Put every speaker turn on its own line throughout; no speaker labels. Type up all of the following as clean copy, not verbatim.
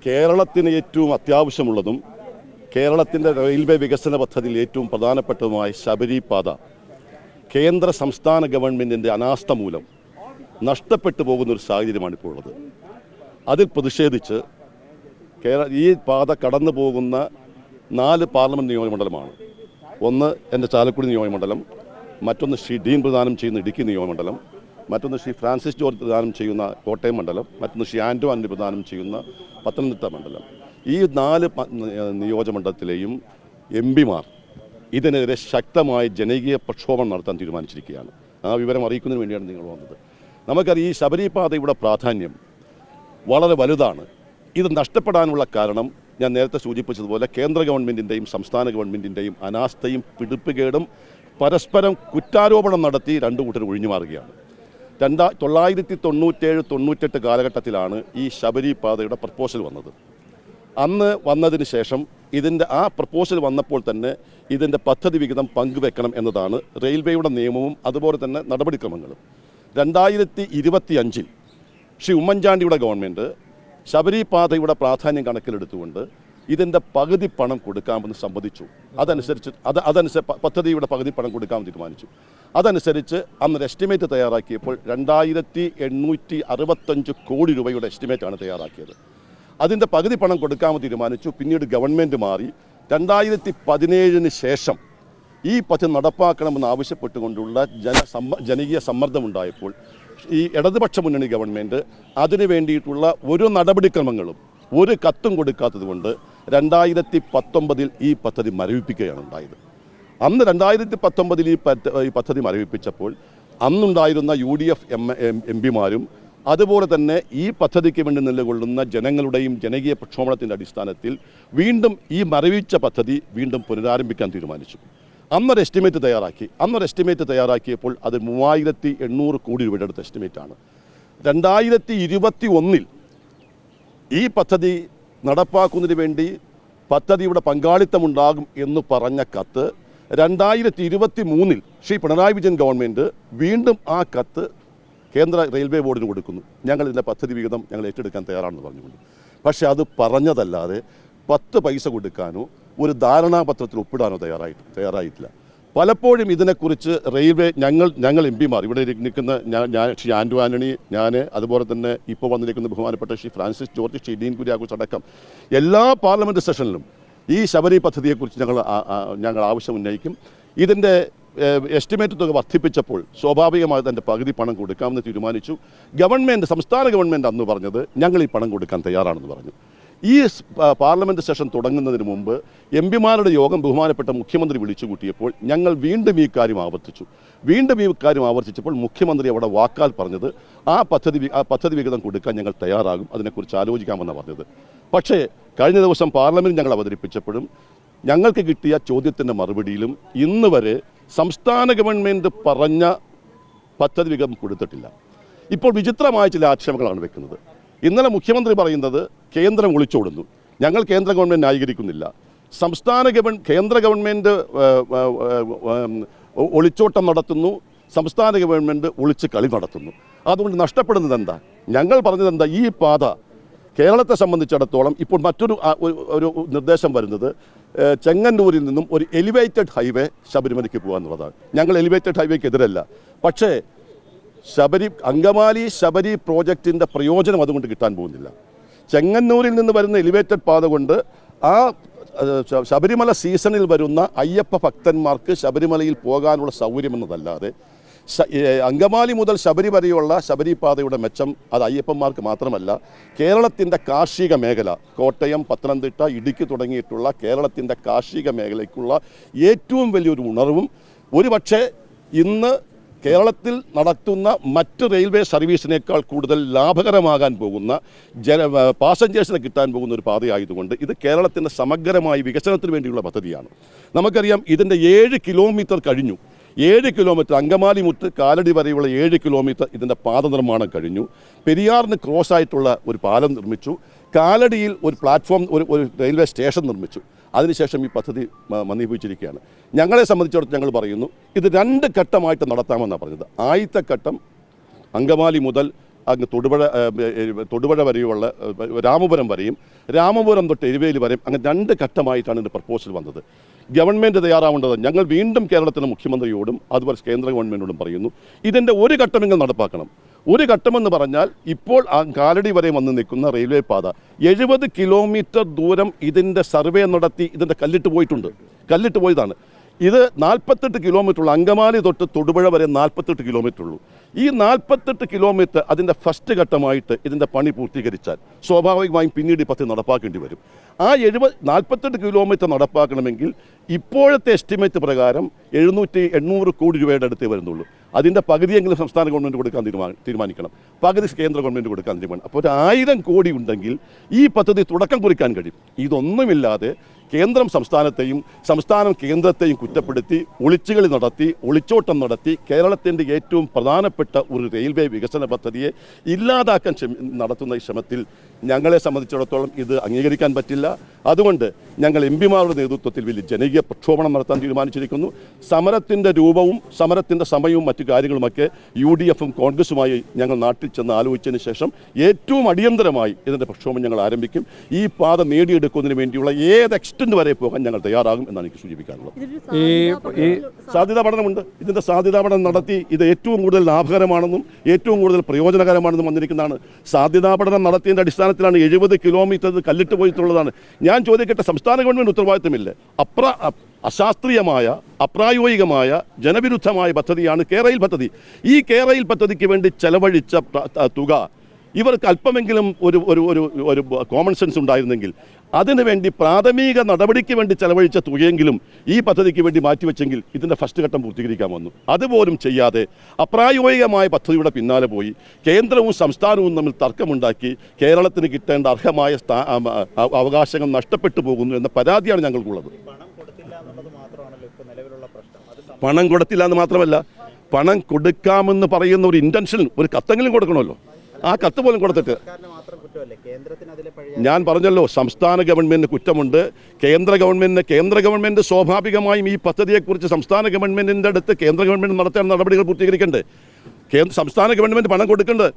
കേരളത്തിന് ഏറ്റവും അത്യാവശ്യമുള്ളതും കേരളത്തിൻ്റെ റെയിൽവേ വികസന പദ്ധതിയിൽ ഏറ്റവും പ്രധാനപ്പെട്ടതുമായ ശബരിപാത കേന്ദ്ര സംസ്ഥാന ഗവൺമെൻറ്റിൻ്റെ അനാസ്ഥ മൂലം നഷ്ടപ്പെട്ടു പോകുന്നൊരു സാഹചര്യമാണ് ഇപ്പോൾ ഉള്ളത്. അതിൽ പ്രതിഷേധിച്ച് ഈ പാത കടന്നു പോകുന്ന 4 പാർലമെൻറ്റ് നിയോജകമണ്ഡലമാണ്. ഒന്ന് എൻ്റെ ചാലക്കുടി നിയോജകമണ്ഡലം, മറ്റൊന്ന് ശ്രീ ഡീൻ പ്രദാനം ചെയ്യുന്ന ഇടുക്കി നിയോജകമണ്ഡലം, മറ്റൊന്ന് ശ്രീ ഫ്രാൻസിസ് ജോർജ് പ്രദാനം ചെയ്യുന്ന കോട്ടയം മണ്ഡലം, മറ്റൊന്ന് ശ്രീ ആൻഡോ ആൻ്റണി പ്രദാനം ചെയ്യുന്ന പത്തനംതിട്ട മണ്ഡലം. ഈ 4 നിയോജകമണ്ഡലത്തിലെയും എംപിമാർ ഇതിനെതിരെ ശക്തമായ ജനകീയ പ്രക്ഷോഭം നടത്താൻ തീരുമാനിച്ചിരിക്കുകയാണ്. ആ വിവരം അറിയിക്കുന്നതിന് വേണ്ടിയാണ് നിങ്ങൾ വന്നത്. നമുക്കറിയാം, ഈ ശബരിപാതയുടെ പ്രാധാന്യം വളരെ വലുതാണ്. ഇത് നഷ്ടപ്പെടാനുള്ള കാരണം ഞാൻ നേരത്തെ സൂചിപ്പിച്ചതുപോലെ കേന്ദ്ര ഗവൺമെൻറ്റിൻ്റെയും സംസ്ഥാന ഗവൺമെൻറ്റിൻ്റെയും അനാസ്ഥയും പിടിപ്പുകേടും പരസ്പരം കുറ്റാരോപണം നടത്തി രണ്ടു കൂട്ടർ ഒഴിഞ്ഞു മാറുകയാണ്. 1997-98 കാലഘട്ടത്തിലാണ് ഈ ശബരിപാതയുടെ പ്രപ്പോസൽ വന്നത്. അന്ന് വന്നതിന് ശേഷം ആ പ്രപ്പോസൽ വന്നപ്പോൾ തന്നെ ഇതിൻ്റെ പദ്ധതി വിഹിതം പങ്കുവെക്കണം എന്നതാണ് റെയിൽവേയുടെ നിയമവും അതുപോലെ തന്നെ നടപടിക്രമങ്ങളും. 2025 ശ്രീ ഉമ്മൻചാണ്ടിയുടെ ഗവൺമെൻറ് ശബരിപാതയുടെ പ്രാധാന്യം കണക്കിലെടുത്തുകൊണ്ട് ഇതിൻ്റെ പകുതി പണം കൊടുക്കാമെന്ന് സമ്മതിച്ചു. അതനുസരിച്ച് പദ്ധതിയുടെ പകുതി പണം കൊടുക്കാമെന്ന് തീരുമാനിച്ചു. അതനുസരിച്ച് അന്നൊരു എസ്റ്റിമേറ്റ് തയ്യാറാക്കിയപ്പോൾ 2865 കോടി രൂപയുടെ എസ്റ്റിമേറ്റാണ് തയ്യാറാക്കിയത്. അതിൻ്റെ പകുതി പണം കൊടുക്കാമെന്ന് തീരുമാനിച്ചു. പിന്നീട് ഗവൺമെൻറ് മാറി 2017 ശേഷം ഈ പദ്ധതി നടപ്പാക്കണമെന്ന് ആവശ്യപ്പെട്ടുകൊണ്ടുള്ള ജനകീയ സമ്മർദ്ദമുണ്ടായപ്പോൾ ഈ ഇടതുപക്ഷ മുന്നണി ഗവൺമെൻറ് അതിനു വേണ്ടിയിട്ടുള്ള ഒരു നടപടിക്രമങ്ങളും ഒരു കത്തും കൊടുക്കാത്തത് കൊണ്ട് 2019 ഈ പദ്ധതി മരവിപ്പിക്കുകയാണ് ഉണ്ടായത്. അന്ന് 2019 ഈ പദ്ധതി മരവിപ്പിച്ചപ്പോൾ അന്നുണ്ടായിരുന്ന UDF എംപിമാരും അതുപോലെ തന്നെ ഈ പദ്ധതിക്ക് വേണ്ടി നിലകൊള്ളുന്ന ജനങ്ങളുടെയും ജനകീയ പ്രക്ഷോഭത്തിൻ്റെ അടിസ്ഥാനത്തിൽ വീണ്ടും ഈ മരവിച്ച പദ്ധതി വീണ്ടും പുനരാരംഭിക്കാൻ തീരുമാനിച്ചു. അന്നൊരു എസ്റ്റിമേറ്റ് തയ്യാറാക്കിയപ്പോൾ അത് 3800 കോടി രൂപയുടെ അടുത്ത എസ്റ്റിമേറ്റാണ്. 2021 ഈ പദ്ധതി നടപ്പാക്കുന്നതിന് വേണ്ടി പദ്ധതിയുടെ പങ്കാളിത്തമുണ്ടാകും എന്ന് പറഞ്ഞ കത്ത് 2023 ശ്രീ പിണറായി വിജയൻ ഗവൺമെൻറ് വീണ്ടും ആ കത്ത് കേന്ദ്ര റെയിൽവേ ബോർഡിന് കൊടുക്കുന്നു. ഞങ്ങൾ ഇതിൻ്റെ പദ്ധതി വിഹിതം ഞങ്ങൾ ഏറ്റെടുക്കാൻ തയ്യാറാണെന്ന് പറഞ്ഞുകൊണ്ട്. പക്ഷേ അത് പറഞ്ഞതല്ലാതെ 10 പൈസ കൊടുക്കാനോ ഒരു ധാരണാപത്രത്തിൽ ഒപ്പിടാനോ തയ്യാറായിട്ടില്ല. പലപ്പോഴും ഇതിനെക്കുറിച്ച് റെയിൽവേ ഞങ്ങൾ എംപിമാർ ഇവിടെ നിൽക്കുന്ന ശ്രീ ആൻഡോ ആൻ്റണി, ഞാൻ, അതുപോലെ തന്നെ ഇപ്പോൾ വന്നിരിക്കുന്ന ബഹുമാനപ്പെട്ട ശ്രീ ഫ്രാൻസിസ് ജോർജ്, ശ്രീ ഡീൻ കുര്യാക്കോസ് അടക്കം എല്ലാ പാർലമെൻറ്റ് സെഷനിലും ഈ ശബരി പദ്ധതിയെക്കുറിച്ച് ഞങ്ങൾ ആവശ്യം ഉന്നയിക്കും. ഇതിൻ്റെ എസ്റ്റിമേറ്റ് തുക വർദ്ധിപ്പിച്ചപ്പോൾ സ്വാഭാവികമായി അതിൻ്റെ പകുതി പണം കൊടുക്കാമെന്ന് തീരുമാനിച്ചു. സംസ്ഥാന ഗവൺമെൻറ് അന്ന് പറഞ്ഞത് ഞങ്ങൾ ഈ പണം കൊടുക്കാൻ തയ്യാറാണെന്ന് പറഞ്ഞു. ഈ പാർലമെൻറ്റ് സെഷൻ തുടങ്ങുന്നതിന് മുമ്പ് എംപിമാരുടെ യോഗം ബഹുമാനപ്പെട്ട മുഖ്യമന്ത്രി വിളിച്ചു കൂട്ടിയപ്പോൾ ഞങ്ങൾ വീണ്ടും ഈ കാര്യം ആവർത്തിച്ചപ്പോൾ മുഖ്യമന്ത്രി അവിടെ വാക്കാൽ പറഞ്ഞത് ആ പദ്ധതി വിഹിതം കൊടുക്കാൻ ഞങ്ങൾ തയ്യാറാകും, അതിനെക്കുറിച്ച് ആലോചിക്കാമെന്നാണ് പറഞ്ഞത്. പക്ഷേ കഴിഞ്ഞ ദിവസം പാർലമെൻറ്റിൽ ഞങ്ങൾ അവതരിപ്പിച്ചപ്പോഴും ഞങ്ങൾക്ക് കിട്ടിയ ചോദ്യത്തിൻ്റെ മറുപടിയിലും ഇന്ന് വരെ സംസ്ഥാന ഗവൺമെൻറ് പറഞ്ഞ പദ്ധതി വിഹിതം കൊടുത്തിട്ടില്ല. ഇപ്പോൾ വിചിത്രമായ ചില ആക്ഷേപങ്ങളാണ് വെക്കുന്നത്. ഇന്നലെ മുഖ്യമന്ത്രി പറയുന്നത് കേന്ദ്രം ഒളിച്ചോടുന്നു. ഞങ്ങൾ കേന്ദ്ര ഗവൺമെൻറ് ന്യായീകരിക്കുന്നില്ല. കേന്ദ്ര ഗവൺമെൻറ് ഒളിച്ചോട്ടം നടത്തുന്നു, സംസ്ഥാന ഗവൺമെൻറ് ഒളിച്ച് കളി നടത്തുന്നു. അതുകൊണ്ട് നഷ്ടപ്പെടുന്നത് എന്താ? ഞങ്ങൾ പറഞ്ഞത് എന്താ? ഈ പാത കേരളത്തെ സംബന്ധിച്ചിടത്തോളം ഇപ്പോൾ മറ്റൊരു നിർദ്ദേശം വരുന്നത് ചെങ്ങന്നൂരിൽ നിന്നും ഒരു എലിവേറ്റഡ് ഹൈവേ ശബരിമലയ്ക്ക് പോകാമെന്നുള്ളതാണ്. ഞങ്ങൾ എലിവേറ്റഡ് ഹൈവേക്ക് എതിരല്ല. പക്ഷേ അങ്കമാലി ശബരി പ്രോജക്റ്റിൻ്റെ പ്രയോജനം അതുകൊണ്ട് കിട്ടാൻ പോകുന്നില്ല. ചെങ്ങന്നൂരിൽ നിന്ന് വരുന്ന എലിവേറ്റഡ് പാത കൊണ്ട് ആ ശബരിമല സീസണിൽ വരുന്ന അയ്യപ്പ ഭക്തന്മാർക്ക് ശബരിമലയിൽ പോകാനുള്ള സൗകര്യമെന്നതല്ലാതെ അങ്കമാലി മുതൽ ശബരി വരെയുള്ള ശബരിപാതയുടെ മെച്ചം അത് അയ്യപ്പന്മാർക്ക് മാത്രമല്ല, കേരളത്തിൻ്റെ കാർഷിക മേഖല, കോട്ടയം, പത്തനംതിട്ട, ഇടുക്കി തുടങ്ങിയിട്ടുള്ള കേരളത്തിൻ്റെ കാർഷിക മേഖലയ്ക്കുള്ള ഏറ്റവും വലിയൊരു ഉണർവും ഒരുപക്ഷെ ഇന്ന് കേരളത്തിൽ നടത്തുന്ന മറ്റ് റെയിൽവേ സർവീസിനേക്കാൾ കൂടുതൽ ലാഭകരമാകാൻ പോകുന്ന പാസഞ്ചേഴ്സിനെ കിട്ടാൻ പോകുന്ന ഒരു പാതയായതുകൊണ്ട് ഇത് കേരളത്തിൻ്റെ സമഗ്രമായ വികസനത്തിന് വേണ്ടിയുള്ള പദ്ധതിയാണ്. നമുക്കറിയാം, ഇതിൻ്റെ 7 കിലോമീറ്റർ കഴിഞ്ഞു. 7 കിലോമീറ്റർ അങ്കമാലി മുതൽ കാലടി വരെയുള്ള 7 കിലോമീറ്റർ ഇതിൻ്റെ പാത നിർമ്മാണം കഴിഞ്ഞു. പെരിയാറിന് ക്രോസ് ആയിട്ടുള്ള ഒരു പാലം നിർമ്മിച്ചു. കാലടിയിൽ ഒരു പ്ലാറ്റ്ഫോം, ഒരു റെയിൽവേ സ്റ്റേഷൻ നിർമ്മിച്ചു. അതിനുശേഷം ഈ പദ്ധതി മന്ദീഭവിച്ചിരിക്കുകയാണ്. ഞങ്ങളെ സംബന്ധിച്ചിടത്തോളം ഞങ്ങൾ പറയുന്നു ഇത് 2 ഘട്ടമായിട്ട് നടത്താമെന്നാണ് പറഞ്ഞത്. ആദ്യത്തെ ഘട്ടം അങ്കമാലി മുതൽ അങ്ങ് തൊടുപുഴ വരെയുള്ള രാമപുരം വരെയും രാമപുരം തൊട്ട് എരുവേലി വരെയും അങ്ങനെ 2 ഘട്ടമായിട്ടാണ് ഇതിൻ്റെ പ്രപ്പോസൽ വന്നത്. ഗവൺമെൻറ് തയ്യാറാവേണ്ടത് ഞങ്ങൾ വീണ്ടും കേരളത്തിലെ മുഖ്യമന്ത്രിയോടും അതുപോലെ കേന്ദ്ര ഗവൺമെൻറ്റിനോടും പറയുന്നു, ഇതിൻ്റെ ഒരു ഘട്ടമെങ്കിലും നടപ്പാക്കണം. ഒരു ഘട്ടമെന്ന് പറഞ്ഞാൽ ഇപ്പോൾ കാലടി വരെ വന്ന് നിൽക്കുന്ന റെയിൽവേ പാത 70 കിലോമീറ്റർ ദൂരം ഇതിൻ്റെ സർവേ നടത്തി ഇതിൻ്റെ കല്ലിട്ട് പോയതാണ്. ഇത് 48 കിലോമീറ്റർ ഉള്ളൂ. അങ്കമാലി തൊട്ട് തൊടുപുഴ വരെ 48 കിലോമീറ്റർ ഉള്ളൂ. ഈ 48 കിലോമീറ്റർ അതിൻ്റെ ഫസ്റ്റ് ഘട്ടമായിട്ട് ഇതിൻ്റെ പണി പൂർത്തീകരിച്ചാൽ സ്വാഭാവികമായും പിന്നീട് ഈ പദ്ധതി നടപ്പാക്കേണ്ടി വരും. ആ 48 കിലോമീറ്റർ നടപ്പാക്കണമെങ്കിൽ ഇപ്പോഴത്തെ എസ്റ്റിമേറ്റ് പ്രകാരം 700-800 കോടി രൂപയുടെ അടുത്തേ വരുന്നുള്ളൂ. അതിൻ്റെ പകുതിയെങ്കിലും സംസ്ഥാന ഗവൺമെൻറ് കൊടുക്കാൻ തീരുമാനിക്കണം, പകുതി കേന്ദ്ര ഗവൺമെൻറ് കൊടുക്കാൻ തീരുമാനിക്കണം. അപ്പോൾ 1000 കോടി ഉണ്ടെങ്കിൽ ഈ പദ്ധതി തുടക്കം കുറിക്കാൻ കഴിയും. ഇതൊന്നുമില്ലാതെ കേന്ദ്രം സംസ്ഥാനം കേന്ദ്രത്തെയും കുറ്റപ്പെടുത്തി ഒളിച്ചുകളി നടത്തി ഒളിച്ചോട്ടം നടത്തി കേരളത്തിൻ്റെ ഏറ്റവും പ്രധാനപ്പെട്ട ഒരു റെയിൽവേ വികസന പദ്ധതിയെ ഇല്ലാതാക്കാൻ നടത്തുന്ന ഈ ശ്രമത്തിൽ ഞങ്ങളെ സംബന്ധിച്ചിടത്തോളം ഇത് അംഗീകരിക്കാൻ പറ്റില്ല. അതുകൊണ്ട് ഞങ്ങൾ എംപിമാരുടെ നേതൃത്വത്തിൽ വലിയ ജനകീയ പ്രക്ഷോഭണം നടത്താൻ തീരുമാനിച്ചിരിക്കുന്നു. സമരത്തിൻ്റെ രൂപവും സമരത്തിൻ്റെ സമയവും മറ്റു കാര്യങ്ങളുമൊക്കെ UDF-ഉം കോൺഗ്രസുമായി ഞങ്ങൾ നാട്ടിൽ ചെന്ന് ആലോചിച്ചതിന് ശേഷം ഏറ്റവും അടിയന്തരമായി ഇതിൻ്റെ പ്രക്ഷോഭം ഞങ്ങൾ ആരംഭിക്കും. ഈ പാത നേടിയെടുക്കുന്നതിന് വേണ്ടിയുള്ള ഏത് എക്സ്റ്റെൻറ്റ് വരെ പോകാൻ ഞങ്ങൾ തയ്യാറാകും എന്നാണ് എനിക്ക് സൂചിപ്പിക്കാനുള്ളത്. ഈ സാധ്യതാ പഠനമുണ്ട്. ഇതിൻ്റെ സാധ്യതാ പഠനം നടത്തി ഇത് ഏറ്റവും കൂടുതൽ ലാഭകരമാണെന്നും ഏറ്റവും കൂടുതൽ പ്രയോജനകരമാണെന്നും വന്നിരിക്കുന്നതാണ്. സാധ്യതാ പഠനം നടത്തിയതിൻ്റെ അടിസ്ഥാനത്തിലാണ് 70 കിലോമീറ്റർ കല്ലിട്ട് പോയിട്ടുള്ളതാണ്. ഞാൻ ചോദിക്കട്ടെ, സംസ്ഥാന ഗവൺമെൻറ് ഉത്തരവാദിത്തമില്ലേ? അശാസ്ത്രീയമായ അപ്രായോഗികമായ ജനവിരുദ്ധമായ പദ്ധതിയാണ് കേരയിൽ പദ്ധതി. ഈ കേരയിൽ പദ്ധതിക്ക് വേണ്ടി ചെലവഴിച്ച തുക ഇവർക്ക് അല്പമെങ്കിലും ഒരു കോമൺ സെൻസ് ഉണ്ടായിരുന്നെങ്കിൽ അതിനുവേണ്ടി പ്രാഥമിക നടപടിക്ക് വേണ്ടി ചെലവഴിച്ച തുകയെങ്കിലും ഈ പദ്ധതിക്ക് വേണ്ടി മാറ്റിവെച്ചെങ്കിൽ ഇതിൻ്റെ ഫസ്റ്റ് ഘട്ടം പൂർത്തീകരിക്കാൻ വന്നു. അതുപോലും ചെയ്യാതെ അപ്രായോഗികമായ പദ്ധതിയുടെ പിന്നാലെ പോയി കേന്ദ്രവും സംസ്ഥാനവും തമ്മിൽ തർക്കമുണ്ടാക്കി കേരളത്തിന് കിട്ടേണ്ട അർഹമായ അവകാശങ്ങൾ നഷ്ടപ്പെട്ടു പോകുന്നു എന്ന പരാതിയാണ് ഞങ്ങൾക്കുള്ളത്. പണം കൊടുത്തില്ല എന്ന് മാത്രമല്ല, പണം കൊടുക്കാമെന്ന് പറയുന്ന ഒരു ഇൻറ്റൻഷൻ, ഒരു കത്തെങ്കിലും കൊടുക്കണമല്ലോ. ആ കത്ത് പോലും കൊടുത്തിട്ട് ഞാൻ പറഞ്ഞല്ലോ, സംസ്ഥാന ഗവൺമെൻറ്റിന് കുറ്റമുണ്ട്, കേന്ദ്ര ഗവൺമെൻറ് സ്വാഭാവികമായും ഈ പദ്ധതിയെക്കുറിച്ച് സംസ്ഥാന ഗവൺമെൻറ്റിൻ്റെ അടുത്ത് കേന്ദ്ര ഗവൺമെൻറ് നടത്തേണ്ട നടപടികൾ പൂർത്തീകരിക്കണ്ടേ? സംസ്ഥാന ഗവൺമെൻറ് പണം കൊടുക്കേണ്ടത്.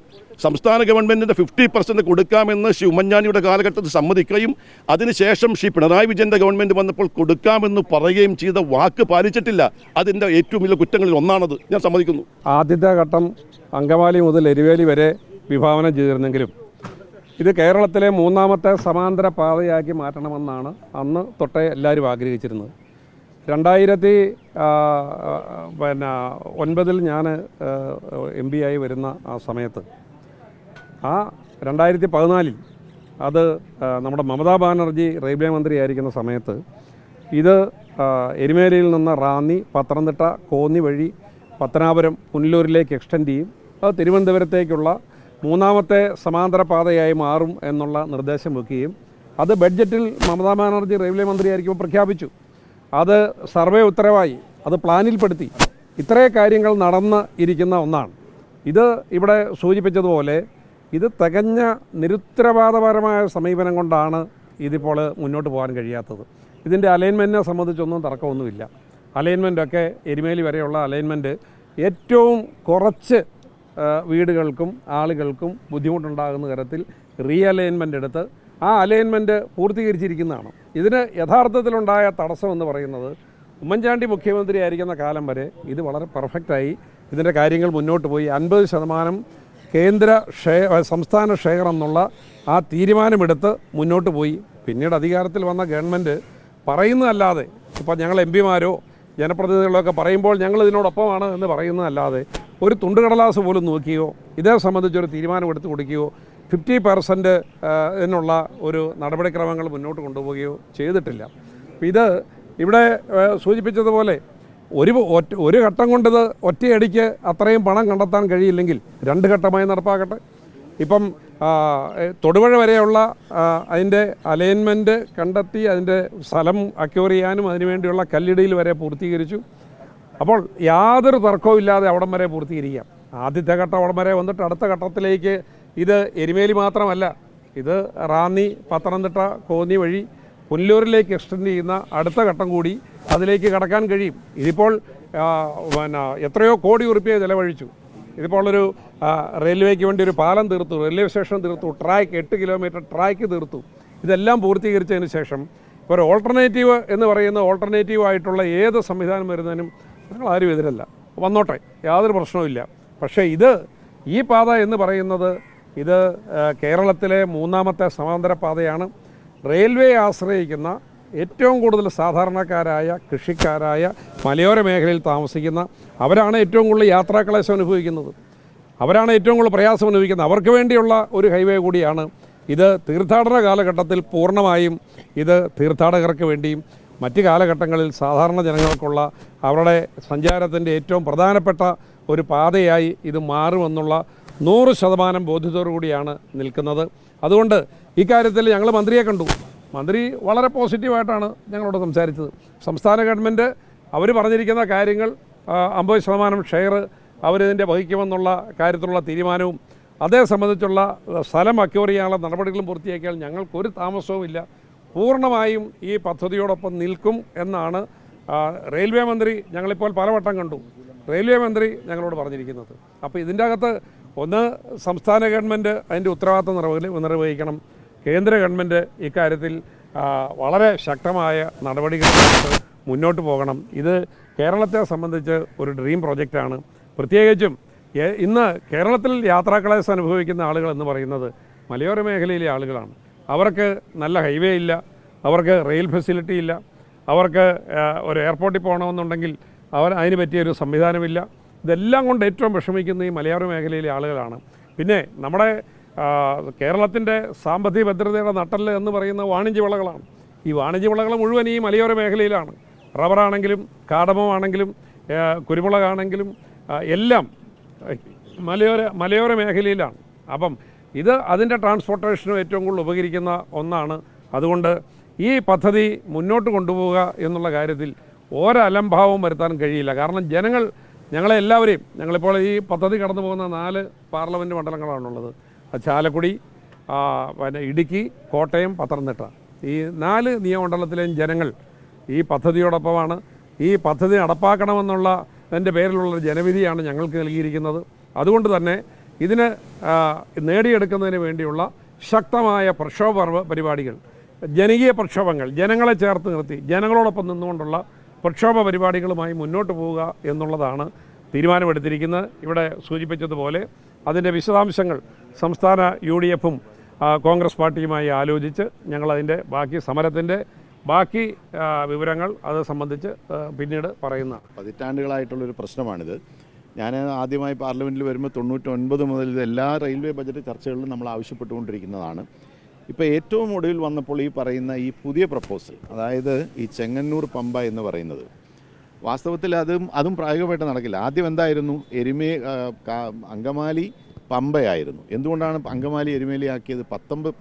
സംസ്ഥാന ഗവൺമെൻറ്റിൻ്റെ 50% കൊടുക്കാമെന്ന് ശ്രീ ഉമ്മൻചാണ്ടിയുടെ കാലഘട്ടത്തിൽ സമ്മതിക്കുകയും അതിനുശേഷം ശ്രീ പിണറായി വിജയൻ്റെ ഗവൺമെൻറ് വന്നപ്പോൾ കൊടുക്കാമെന്ന് പറയുകയും ചെയ്ത വാക്ക് പാലിച്ചിട്ടില്ല. അതിൻ്റെ ഏറ്റവും വലിയ കുറ്റങ്ങളിൽ ഒന്നാണത്, ഞാൻ സമ്മതിക്കുന്നു.
ആദ്യത്തെ ഘട്ടം അങ്കമാലി മുതൽ എരുവേലി വരെ വിഭാവനം ചെയ്തിരുന്നെങ്കിലും ഇത് കേരളത്തിലെ 3ാമത്തെ സമാന്തര പാതയാക്കി മാറ്റണമെന്നാണ് അന്ന് തൊട്ടേ എല്ലാവരും ആഗ്രഹിച്ചിരുന്നത്. 2009 ഞാൻ MP ആയി വരുന്ന ആ സമയത്ത്, ആ 2014 അത് നമ്മുടെ മമതാ ബാനർജി റെയിൽവേ മന്ത്രിയായിരിക്കുന്ന സമയത്ത് ഇത് എരുമേലിയിൽ നിന്ന് റാന്നി, പത്തനംതിട്ട, കോന്നി വഴി പത്തനാപുരം, പുനലൂരിലേക്ക് എക്സ്റ്റെൻഡ് ചെയ്യും. അത് തിരുവനന്തപുരത്തേക്കുള്ള 3ാമത്തെ സമാന്തര പാതയായി മാറും എന്നുള്ള നിർദ്ദേശം വെക്കുകയും അത് ബഡ്ജറ്റിൽ മമതാ ബാനർജി റെയിൽവേ മന്ത്രിയായിരിക്കുമ്പോൾ പ്രഖ്യാപിച്ചു. അത് സർവേ ഉത്തരവായി, അത് പ്ലാനിൽപ്പെടുത്തി. ഇത്രയും കാര്യങ്ങൾ നടന്ന് ഇരിക്കുന്ന ഒന്നാണ്. ഇത് ഇവിടെ സൂചിപ്പിച്ചതുപോലെ ഇത് തികഞ്ഞ നിരുത്തരവാദപരമായ സമീപനം കൊണ്ടാണ് ഇതിപ്പോൾ മുന്നോട്ട് പോകാൻ കഴിയാത്തത്. ഇതിൻ്റെ അലൈൻമെൻറ്റിനെ സംബന്ധിച്ചൊന്നും തർക്കമൊന്നുമില്ല. അലൈൻമെൻറ്റൊക്കെ എരുമേലി വരെയുള്ള അലൈൻമെൻറ്റ് ഏറ്റവും കുറച്ച് വീടുകൾക്കും ആളുകൾക്കും ബുദ്ധിമുട്ടുണ്ടാകുന്ന തരത്തിൽ അലൈൻമെൻ്റ് എടുത്ത് ആ അലൈൻമെൻറ്റ് പൂർത്തീകരിച്ചിരിക്കുന്നതാണ്. ഇതിന് യഥാർത്ഥത്തിലുണ്ടായ തടസ്സം എന്ന് പറയുന്നത് ഉമ്മൻചാണ്ടി മുഖ്യമന്ത്രി ആയിരിക്കുന്ന കാലം വരെ ഇത് വളരെ പെർഫെക്റ്റായി ഇതിൻ്റെ കാര്യങ്ങൾ മുന്നോട്ട് പോയി 50% സംസ്ഥാന ഷെയർ എന്നുള്ള ആ തീരുമാനമെടുത്ത് മുന്നോട്ട് പോയി. പിന്നീട് അധികാരത്തിൽ വന്ന ഗവൺമെൻറ് പറയുന്നതല്ലാതെ, ഇപ്പോൾ ഞങ്ങൾ MP-മാരോ ജനപ്രതിനിധികളൊക്കെ പറയുമ്പോൾ ഞങ്ങൾ ഇതിനോടൊപ്പമാണ് എന്ന് പറയുന്നതല്ലാതെ ഒരു തുണ്ടുകടലാസ് പോലും നോക്കിയോ ഇതേ സംബന്ധിച്ചൊരു തീരുമാനമെടുത്ത് കൊടുക്കുകയോ 50% എന്നുള്ള ഒരു നടപടിക്രമങ്ങൾ മുന്നോട്ട് കൊണ്ടുപോവുകയോ ചെയ്തിട്ടില്ല. ഇത് ഇവിടെ സൂചിപ്പിച്ചതുപോലെ ഒരു ഘട്ടം കൊണ്ടത് ഒറ്റയടിക്ക് അത്രയും പണം കണ്ടെത്താൻ കഴിയില്ലെങ്കിൽ 2 ഘട്ടമായി നടപ്പാക്കട്ടെ. ഇപ്പം തൊടുപുഴ വരെയുള്ള അതിൻ്റെ അലൈൻമെൻറ്റ് കണ്ടെത്തി അതിൻ്റെ സ്ഥലം അക്യൂർ ചെയ്യാനും അതിനുവേണ്ടിയുള്ള കല്ലിടയിൽ വരെ പൂർത്തീകരിച്ചു. അപ്പോൾ യാതൊരു തർക്കവും ഇല്ലാതെ അവിടം വരെ പൂർത്തീകരിക്കാം. ആദ്യത്തെ ഘട്ടം അവിടം വരെ വന്നിട്ട് അടുത്ത ഘട്ടത്തിലേക്ക് ഇത് എരുമേലി മാത്രമല്ല, ഇത് റാന്നി, പത്തനംതിട്ട, കോന്നി വഴി പുനലൂരിലേക്ക് എക്സ്റ്റെൻഡ് ചെയ്യുന്ന അടുത്ത ഘട്ടം കൂടി അതിലേക്ക് കടക്കാൻ കഴിയും. ഇതിപ്പോൾ എത്രയോ കോടി ഉറുപ്പിക ചിലവഴിച്ചു. ഇതിപ്പോൾ ഒരു റെയിൽവേക്ക് വേണ്ടി ഒരു പാലം തീർത്തു, റെയിൽവേ സ്റ്റേഷൻ തീർത്തു, ട്രാക്ക് 8 കിലോമീറ്റർ ട്രാക്ക് തീർത്തു. ഇതെല്ലാം പൂർത്തീകരിച്ചതിന് ശേഷം ഇപ്പോൾ ഒരു ഓൾട്ടർനേറ്റീവ് എന്ന് പറയുന്ന ഓൾട്ടർനേറ്റീവ് ആയിട്ടുള്ള ഏത് സംവിധാനം വരുന്നതിനും ഞങ്ങൾ ആരും എതിരല്ല, വന്നോട്ടെ, യാതൊരു പ്രശ്നവുമില്ല. പക്ഷേ ഈ പാത എന്ന് പറയുന്നത് ഇത് കേരളത്തിലെ 3ാമത്തെ സമാന്തര പാതയാണ്. റെയിൽവേ ആശ്രയിക്കുന്ന ഏറ്റവും കൂടുതൽ സാധാരണക്കാരായ കൃഷിക്കാരായ മലയോര മേഖലയിൽ താമസിക്കുന്ന അവരാണ് ഏറ്റവും കൂടുതൽ യാത്രാക്ലേശം അനുഭവിക്കുന്നത്, അവരാണ് ഏറ്റവും കൂടുതൽ പ്രയാസം അനുഭവിക്കുന്നത്. അവർക്ക് വേണ്ടിയുള്ള ഒരു ഹൈവേ കൂടിയാണ് ഇത്. തീർത്ഥാടന കാലഘട്ടത്തിൽ പൂർണ്ണമായും ഇത് തീർത്ഥാടകർക്ക് വേണ്ടിയും മറ്റ് കാലഘട്ടങ്ങളിൽ സാധാരണ ജനങ്ങൾക്കുള്ള അവരുടെ സഞ്ചാരത്തിൻ്റെ ഏറ്റവും പ്രധാനപ്പെട്ട ഒരു പാതയായി ഇത് മാറുമെന്നുള്ള 100% ബോധ്യത്തോടു കൂടിയാണ് നിൽക്കുന്നത്. അതുകൊണ്ട് ഇക്കാര്യത്തിൽ ഞങ്ങൾ മന്ത്രിയെ കണ്ടു. മന്ത്രി വളരെ പോസിറ്റീവായിട്ടാണ് ഞങ്ങളോട് സംസാരിച്ചത്. സംസ്ഥാന ഗവൺമെൻറ് അവർ പറഞ്ഞിരിക്കുന്ന കാര്യങ്ങൾ 50% ഷെയർ അവരിതിൻ്റെ വഹിക്കുമെന്നുള്ള കാര്യത്തിലുള്ള തീരുമാനവും അതേ സംബന്ധിച്ചുള്ള സ്ഥലം അക്വയർ ചെയ്യാനുള്ള നടപടികളും പൂർത്തിയാക്കിയാൽ ഞങ്ങൾക്കൊരു താമസവുമില്ല, പൂർണ്ണമായും ഈ പദ്ധതിയോടൊപ്പം നിൽക്കും എന്നാണ് റെയിൽവേ മന്ത്രി, ഞങ്ങളിപ്പോൾ പലവട്ടം കണ്ടു, റെയിൽവേ മന്ത്രി ഞങ്ങളോട് പറഞ്ഞിരിക്കുന്നത്. അപ്പോൾ ഇതിൻ്റെ അകത്ത് ഒന്ന് സംസ്ഥാന ഗവൺമെൻറ് അതിൻ്റെ ഉത്തരവാദിത്തം നിർവഹിക്കണം, കേന്ദ്ര ഗവൺമെൻറ് ഇക്കാര്യത്തിൽ വളരെ ശക്തമായ നടപടികളായിട്ട് മുന്നോട്ട് പോകണം. ഇത് കേരളത്തെ സംബന്ധിച്ച് ഒരു ഡ്രീം പ്രോജക്റ്റാണ്. പ്രത്യേകിച്ചും ഇന്ന് കേരളത്തിൽ യാത്രാക്ലേശം അനുഭവിക്കുന്ന ആളുകൾ എന്ന് പറയുന്നത് മലയോര മേഖലയിലെ ആളുകളാണ്. അവർക്ക് നല്ല ഹൈവേ ഇല്ല, അവർക്ക് റെയിൽ ഫെസിലിറ്റി ഇല്ല, അവർക്ക് ഒരു എയർപോർട്ടിൽ പോകണമെന്നുണ്ടെങ്കിൽ അതിന് പറ്റിയൊരു സംവിധാനമില്ല. ഇതെല്ലാം കൊണ്ട് ഏറ്റവും വിഷമിക്കുന്ന ഈ മലയോര മേഖലയിലെ ആളുകളാണ്. പിന്നെ നമ്മുടെ കേരളത്തിൻ്റെ സാമ്പത്തിക ഭദ്രതയുടെ നട്ടെല്ല് എന്ന് പറയുന്ന വാണിജ്യവിളകളാണ്. ഈ വാണിജ്യവിളകൾ മുഴുവൻ ഈ മലയോര മേഖലയിലാണ്. റബ്ബറാണെങ്കിലും കാടമമാണെങ്കിലും കുരുമുളകാണെങ്കിലും എല്ലാം മലയോര മേഖലയിലാണ്. അപ്പം അതിൻ്റെ ട്രാൻസ്പോർട്ടേഷനും ഏറ്റവും കൂടുതൽ ഉപകരിക്കുന്ന ഒന്നാണ്. അതുകൊണ്ട് ഈ പദ്ധതി മുന്നോട്ട് കൊണ്ടുപോവുക എന്നുള്ള കാര്യത്തിൽ ഒരലംഭാവവും വരുത്താൻ കഴിയില്ല. കാരണം ഞങ്ങളെല്ലാവരെയും, ഞങ്ങളിപ്പോൾ ഈ പദ്ധതി കടന്നു പോകുന്ന 4 പാർലമെൻറ്റ് മണ്ഡലങ്ങളാണുള്ളത്. ചാലക്കുടി, പിന്നെ ഇടുക്കി, കോട്ടയം, പത്തനംതിട്ട, ഈ 4 നിയമമണ്ഡലത്തിലെയും ജനങ്ങൾ ഈ പദ്ധതിയോടൊപ്പമാണ്. ഈ പദ്ധതി നടപ്പാക്കണമെന്നുള്ള അതിൻ്റെ പേരിലുള്ള ജനവിധിയാണ് ഞങ്ങൾക്ക് നൽകിയിരിക്കുന്നത്. അതുകൊണ്ട് തന്നെ ഇതിന് നേടിയെടുക്കുന്നതിന് വേണ്ടിയുള്ള ശക്തമായ പ്രക്ഷോഭ പരിപാടികൾ, ജനകീയ പ്രക്ഷോഭങ്ങൾ, ജനങ്ങളെ ചേർത്ത് നിർത്തി ജനങ്ങളോടൊപ്പം നിന്നുകൊണ്ടുള്ള പ്രക്ഷോഭ പരിപാടികളുമായി മുന്നോട്ട് പോവുക എന്നുള്ളതാണ് തീരുമാനമെടുത്തിരിക്കുന്നത്. ഇവിടെ സൂചിപ്പിച്ചതുപോലെ അതിൻ്റെ വിശദാംശങ്ങൾ സംസ്ഥാന UDF-ഉം കോൺഗ്രസ് പാർട്ടിയുമായി ആലോചിച്ച് ഞങ്ങളതിൻ്റെ സമരത്തിൻ്റെ ബാക്കി വിവരങ്ങൾ അത് സംബന്ധിച്ച് പിന്നീട് പറയുന്ന.
പതിറ്റാണ്ടുകളായിട്ടുള്ളൊരു പ്രശ്നമാണിത്. ഞാൻ ആദ്യമായി പാർലമെൻറ്റിൽ വരുമ്പോൾ 99 മുതൽ ഇത് എല്ലാ റെയിൽവേ ബജറ്റ് ചർച്ചകളിലും നമ്മൾ ആവശ്യപ്പെട്ടുകൊണ്ടിരിക്കുന്നതാണ്. ഇപ്പോൾ ഏറ്റവും ഒടുവിൽ വന്നപ്പോൾ ഈ പറയുന്ന ഈ പുതിയ പ്രപ്പോസൽ, അതായത് ഈ ചെങ്ങന്നൂർ പമ്പ എന്ന് പറയുന്നത്, വാസ്തവത്തിൽ അതും പ്രായോഗികമായിട്ട് നടക്കില്ല. ആദ്യം എന്തായിരുന്നു, അങ്കമാലി പമ്പയായിരുന്നു. എന്തുകൊണ്ടാണ് അങ്കമാലി എരുമേലിയാക്കിയത്?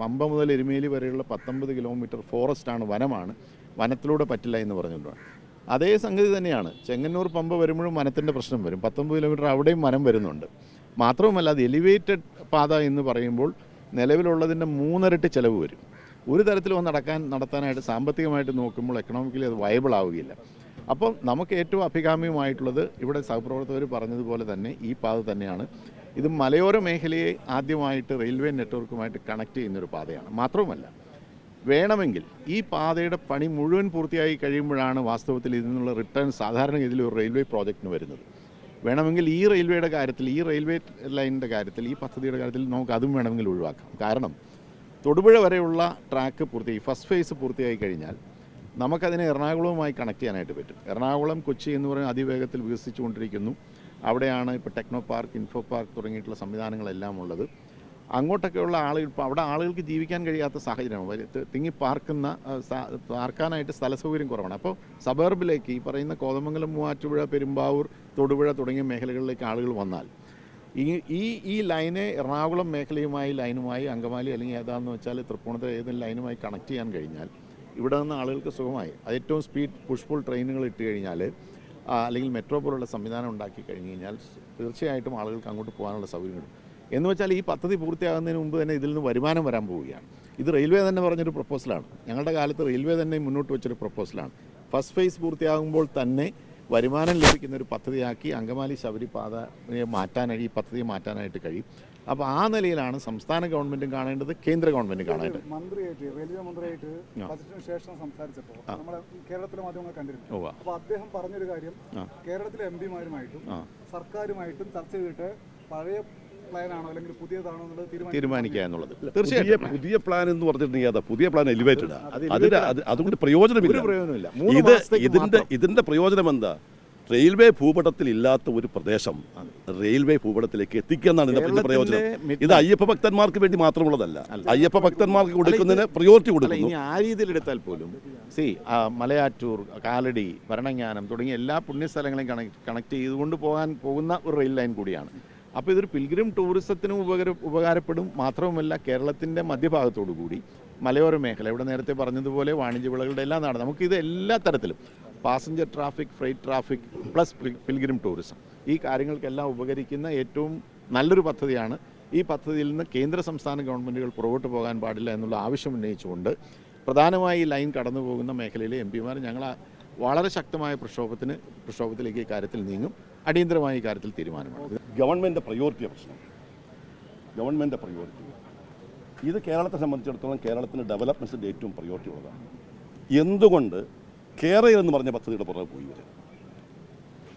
പമ്പ മുതൽ എരുമേലി വരെയുള്ള 19 കിലോമീറ്റർ ഫോറസ്റ്റാണ്, വനമാണ്, വനത്തിലൂടെ പറ്റില്ല എന്ന് പറഞ്ഞുകൊണ്ടാണ്. അതേ സംഗതി തന്നെയാണ് ചെങ്ങന്നൂർ പമ്പ വരുമ്പോഴും വനത്തിൻ്റെ പ്രശ്നം വരും. 19 കിലോമീറ്റർ അവിടെയും വനം വരുന്നുണ്ട്. മാത്രവുമല്ല അത് എലിവേറ്റഡ് പാത എന്ന് പറയുമ്പോൾ നിലവിലുള്ളതിൻ്റെ 3 ഇരട്ടി ചിലവ് വരും. ഒരു തരത്തിലും നടത്താനായിട്ട് സാമ്പത്തികമായിട്ട് നോക്കുമ്പോൾ എക്കണോമിക്കലി അത് വയബിൾ ആവുകയില്ല. അപ്പം നമുക്ക് ഏറ്റവും അഭികാമ്യമായിട്ടുള്ളത് ഇവിടെ സഹപ്രവർത്തകർ പറഞ്ഞതുപോലെ തന്നെ ഈ പാത തന്നെയാണ്. ഇത് മലയോര മേഖലയെ ആദ്യമായിട്ട് റെയിൽവേ നെറ്റ്വർക്കുമായിട്ട് കണക്ട് ചെയ്യുന്നൊരു പാതയാണ്. മാത്രവുമല്ല വേണമെങ്കിൽ ഈ പാതയുടെ പണി മുഴുവൻ പൂർത്തിയായി കഴിയുമ്പോഴാണ് വാസ്തവത്തിൽ ഇതിൽ നിന്നുള്ള റിട്ടേൺ സാധാരണഗതിയിൽ ഒരു റെയിൽവേ പ്രോജക്റ്റിന് വരുന്നത്. വേണമെങ്കിൽ ഈ റെയിൽവേയുടെ കാര്യത്തിൽ, ഈ റെയിൽവേ ലൈനിൻ്റെ കാര്യത്തിൽ, ഈ പദ്ധതിയുടെ കാര്യത്തിൽ നമുക്ക് അതും വേണമെങ്കിൽ ഒഴിവാക്കാം. കാരണം തൊടുപുഴ വരെയുള്ള ട്രാക്ക് ഫസ്റ്റ് ഫേസ് പൂർത്തിയായി കഴിഞ്ഞാൽ നമുക്കതിനെ എറണാകുളവുമായി കണക്ട് ചെയ്യാനായിട്ട് പറ്റും. എറണാകുളം, കൊച്ചി എന്ന് പറയുന്ന അതിവേഗത്തിൽ വികസിച്ചുകൊണ്ടിരിക്കുന്നു. അവിടെയാണ് ഇപ്പോൾ ടെക്നോ പാർക്ക്, ഇൻഫോ പാർക്ക് തുടങ്ങിയിട്ടുള്ള സംവിധാനങ്ങളെല്ലാം ഉള്ളത്. അങ്ങോട്ടൊക്കെയുള്ള ആളുകൾ, ഇപ്പോൾ അവിടെ ആളുകൾക്ക് ജീവിക്കാൻ കഴിയാത്ത സാഹചര്യമാണ്. തിങ്ങി പാർക്കാനായിട്ട് സ്ഥല സൗകര്യം കുറവാണ്. അപ്പോൾ സബർബിലേക്ക് ഈ പറയുന്ന കോതമംഗലം, മൂവാറ്റുപുഴ, പെരുമ്പാവൂർ, തൊടുപുഴ തുടങ്ങിയ മേഖലകളിലേക്ക് ആളുകൾ വന്നാൽ ഈ ലൈനെ എറണാകുളം മേഖലയുമായി, ലൈനുമായി, അങ്കമാലി അല്ലെങ്കിൽ ഏതാണെന്ന് വെച്ചാൽ തൃപ്പൂണിത്തുറ ഏതെങ്കിലും ലൈനുമായി കണക്ട് ചെയ്യാൻ കഴിഞ്ഞാൽ ഇവിടെ നിന്ന് ആളുകൾക്ക് സുഖമായി അത് ഏറ്റവും സ്പീഡ് പുഷ്പുൾ ട്രെയിനുകൾ ഇട്ട് കഴിഞ്ഞാൽ, അല്ലെങ്കിൽ മെട്രോ പോലുള്ള സംവിധാനം ഉണ്ടാക്കി കഴിഞ്ഞ് കഴിഞ്ഞാൽ തീർച്ചയായിട്ടും ആളുകൾക്ക് അങ്ങോട്ട് പോകാനുള്ള സൗകര്യങ്ങൾ. എന്ന് വെച്ചാൽ ഈ പദ്ധതി പൂർത്തിയാകുന്നതിന് മുമ്പ് തന്നെ ഇതിൽ നിന്ന് വരുമാനം വരാൻ പോവുകയാണ്. ഇത് റെയിൽവേ തന്നെ പറഞ്ഞൊരു പ്രപ്പോസലാണ്. ഞങ്ങളുടെ കാലത്ത് റെയിൽവേ തന്നെ മുന്നോട്ട് വെച്ചൊരു പ്രപ്പോസലാണ്. ഫസ്റ്റ് ഫേസ് പൂർത്തിയാകുമ്പോൾ തന്നെ വരുമാനം ലഭിക്കുന്ന ഒരു പദ്ധതിയാക്കി അങ്കമാലി ശബരി പാതയെ മാറ്റാനായി ഈ പദ്ധതിയെ മാറ്റാനായിട്ട് കഴിയും. അപ്പോൾ ആ നിലയിലാണ് സംസ്ഥാന ഗവൺമെൻറ്റും കാണേണ്ടത്, കേന്ദ്ര ഗവൺമെൻറ്റും കാണേണ്ടത്.
മന്ത്രിയായിട്ട് റെയിൽവേ മന്ത്രിയായിട്ട് ബജറ്റിന് ശേഷം സംസാരിച്ചപ്പോൾ നമ്മുടെ കേരളത്തിലെ മാധ്യമങ്ങൾ കണ്ടിരുന്നു. അപ്പോൾ അദ്ദേഹം പറഞ്ഞൊരു കാര്യം, കേരളത്തിലെ എംപിമാരുമായിട്ടും സർക്കാരുമായിട്ടും ചർച്ച ചെയ്തിട്ട് പഴയ പ്ലാനാണോ അല്ലെങ്കിൽ പുതിയതാണോ എന്നുള്ളത്
തീരുമാനിക്കുക എന്നുള്ളത്. തീർച്ചയായും
പുതിയ പ്ലാൻ എന്ന് പറഞ്ഞിട്ടുണ്ടെങ്കിൽ അതാ പുതിയ പ്ലാൻ എലിവേറ്റഡ്. അതുകൊണ്ട് പ്രയോജനമില്ല. ഇതിന്റെ പ്രയോജനം എന്താ? റെയിൽവേ ഭൂപടത്തിൽ ഇല്ലാത്ത ഒരു പ്രദേശം റെയിൽവേ ഭൂപടത്തിലേക്ക് എത്തിക്കുക എന്നാണ് ഇതിന്റെ പ്രയോജനം. ഇത് അയ്യപ്പ ഭക്തന്മാർക്ക് വേണ്ടി മാത്രമുള്ളതല്ല, അയ്യപ്പ ഭക്തന്മാർക്ക് കൊടുക്കുന്നതിന് പ്രയോറിറ്റി കൊടുക്കുന്നു.
ഇനി ആ രീതിയിലെടുത്താൽ പോലും മലയാറ്റൂർ, കാലടി, ഭരണങ്ങാനം തുടങ്ങിയ എല്ലാ പുണ്യസ്ഥലങ്ങളെയും കണക്ട് ചെയ്തുകൊണ്ട് പോകുന്ന ഒരു റെയിൽ ലൈൻ കൂടിയാണ്. അപ്പോൾ ഇതൊരു പിൽഗ്രിം ടൂറിസത്തിനും ഉപകാരപ്പെടും. മാത്രവുമല്ല കേരളത്തിൻ്റെ മധ്യഭാഗത്തോടു കൂടി മലയോര മേഖല, ഇവിടെ നേരത്തെ പറഞ്ഞതുപോലെ വാണിജ്യ വിളകളുടെ എല്ലാം നാട്, നമുക്കിത് എല്ലാ തരത്തിലും passenger traffic, freight traffic plus pilgrim tourism, ഈ കാര്യങ്ങൾക്കെല്ലാം ഉപകരിക്കുന്ന ഏറ്റവും നല്ലൊരു പദ്ധതിയാണ്. ഈ പദ്ധതിയിൽ നിന്ന് കേന്ദ്ര സംസ്ഥാന ഗവൺമെൻറ്റുകൾ പുറകോട്ട് പോകാൻ പാടില്ല എന്നുള്ള ആവശ്യം ഉന്നയിച്ചുകൊണ്ട് പ്രധാനമായി ഈ ലൈൻ കടന്നു പോകുന്ന മേഖലയിലെ എംപിമാർ ഞങ്ങൾ വളരെ ശക്തമായ പ്രക്ഷോഭത്തിലേക്ക് ഈ കാര്യത്തിൽ നീങ്ങും. അടിയന്തരമായ ഈ കാര്യത്തിൽ തീരുമാനമാണ്.
ഗവൺമെൻറ് പ്രയോറിറ്റി പ്രശ്നം, ഗവൺമെൻറ് പ്രയോറിറ്റി ഇത് കേരളത്തെ സംബന്ധിച്ചിടത്തോളം കേരളത്തിന് ഡെവലപ്മെൻറ്റ്സിൻ്റെ ഏറ്റവും പ്രയോറിറ്റി ഉള്ളതാണ്. എന്തുകൊണ്ട് കേരളം എന്ന് പറഞ്ഞ പദ്ധതിയുടെ പുറകെ പോയി വരും?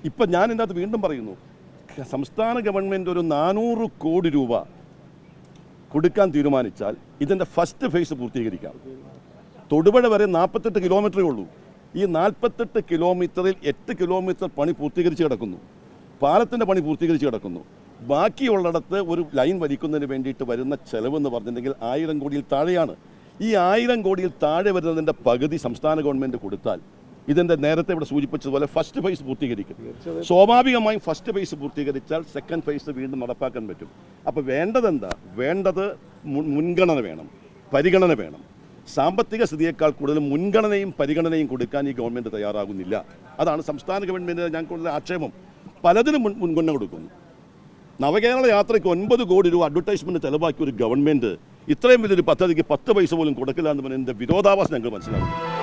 ഇപ്പം ഞാൻ ഇതിൻ്റെ അകത്ത് വീണ്ടും പറയുന്നു, സംസ്ഥാന ഗവൺമെൻറ് ഒരു 400 കോടി രൂപ കൊടുക്കാൻ തീരുമാനിച്ചാൽ ഇതിൻ്റെ ഫസ്റ്റ് ഫേസ് പൂർത്തീകരിക്കാം. തൊടുപുഴ വരെ 48 കിലോമീറ്ററേ ഉള്ളൂ. ഈ 48 കിലോമീറ്ററിൽ 8 കിലോമീറ്റർ പണി പൂർത്തീകരിച്ച് കിടക്കുന്നു, പാലത്തിൻ്റെ പണി പൂർത്തീകരിച്ച് കിടക്കുന്നു. ബാക്കിയുള്ളിടത്ത് ഒരു ലൈൻ വലിക്കുന്നതിന് വേണ്ടിയിട്ട് വരുന്ന ചെലവെന്ന് പറഞ്ഞിട്ടുണ്ടെങ്കിൽ 1000 കോടിയിൽ താഴെയാണ്. ഈ 1000 കോടിയിൽ താഴെ വരുന്നതിൻ്റെ പകുതി സംസ്ഥാന ഗവൺമെൻറ് കൊടുത്താൽ ഇതിൻ്റെ നേരത്തെ ഇവിടെ സൂചിപ്പിച്ചതുപോലെ ഫസ്റ്റ് ഫേസ് പൂർത്തീകരിക്കും. സ്വാഭാവികമായും ഫസ്റ്റ് ഫേസ് പൂർത്തീകരിച്ചാൽ സെക്കൻഡ് ഫേസ് വീണ്ടും നടപ്പാക്കാൻ പറ്റും. അപ്പോൾ വേണ്ടതെന്താ? വേണ്ടത് മുൻഗണന വേണം, പരിഗണന വേണം. സാമ്പത്തിക സ്ഥിതിയേക്കാൾ കൂടുതൽ മുൻഗണനയും പരിഗണനയും കൊടുക്കാൻ ഈ ഗവൺമെൻറ് തയ്യാറാകുന്നില്ല. അതാണ് സംസ്ഥാന ഗവൺമെൻറ് ഞങ്ങൾക്കുള്ള ആക്ഷേപം. പലതിനും മുൻഗണന കൊടുക്കുന്നു. നവകേരള യാത്രയ്ക്ക് 9 കോടി രൂപ അഡ്വർടൈസ്മെൻറ്റ് ചിലവാക്കിയ ഒരു ഗവൺമെൻറ് ഇത്രയും വലിയൊരു പദ്ധതിക്ക് 10 പൈസ പോലും കൊടുക്കില്ല എന്ന് പറഞ്ഞതിൻ്റെ വിരോധാഭാസം ഞങ്ങൾ മനസ്സിലാക്കുന്നു.